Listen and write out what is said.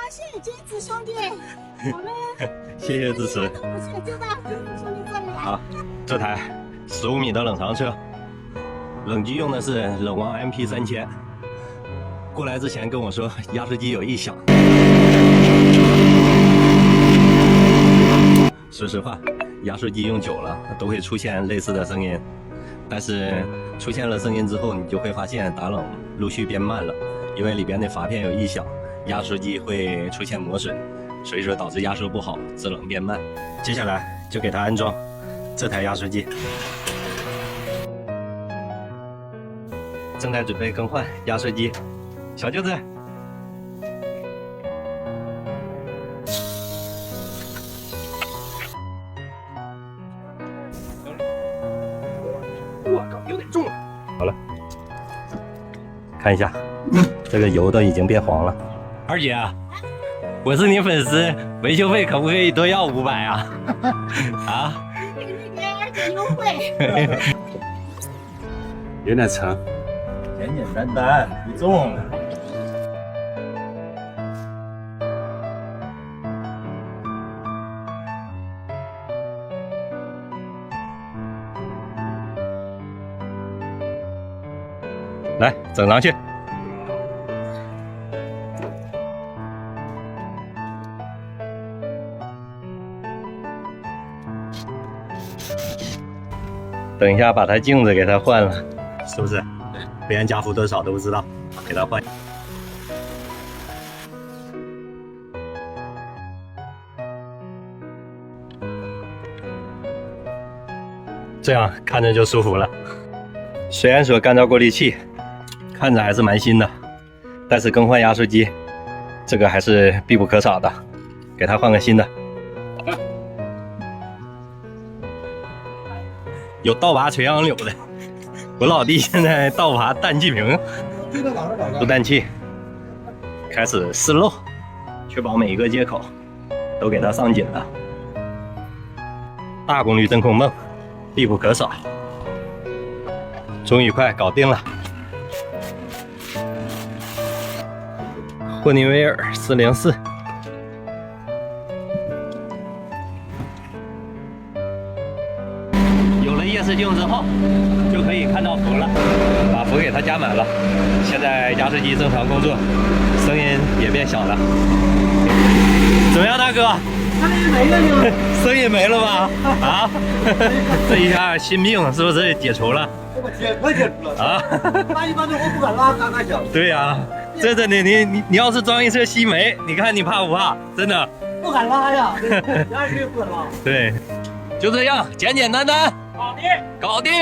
谢谢金子兄弟，我们谢谢支持。我是就到金子兄弟这里来。好，这台15米的冷藏车，冷机用的是冷王 MP3000。过来之前跟我说压缩机有异响。说实话，压缩机用久了都会出现类似的声音，但是出现了声音之后，你就会发现打冷陆续变慢了，因为里边的阀片有异响，压缩机会出现磨损，所以说导致压缩不好，制冷变慢。接下来就给它安装这台压缩机，正在准备更换压缩机，小舅子。我靠，有点重了。好了，看一下，这个油都已经变黄了。二姐，我是你粉丝，维修费可不可以多要500啊？啊？给二姐优惠。有点沉，简简单单，不重。来，整上去。等一下把它镜子给它换了，是不是？不然加幅多少都不知道，给它换。这样看着就舒服了。虽然说干燥过滤器看着还是蛮新的，但是更换压缩机这个还是必不可少的，给它换个新的。有倒拔垂杨柳的，我老弟现在倒拔氮气瓶，不氮气，开始试漏，确保每一个接口都给它上紧了。大功率真空泵必不可少，终于快搞定了。霍尼韦尔404。有了夜视镜之后，就可以看到氟了，把氟给它加满了。现在压缩机正常工作，声音也变小了。怎么样，大哥？声音没了就，声音没了吧？啊，这一下心病是不是解除了？快解除了啊！那一般的我不敢拉嘎嘎响。对呀，这真的，你要是装一车吸煤，你看你怕不怕？真的不敢拉呀，压根不敢拉。对，就这样，简简单单，好的，搞定。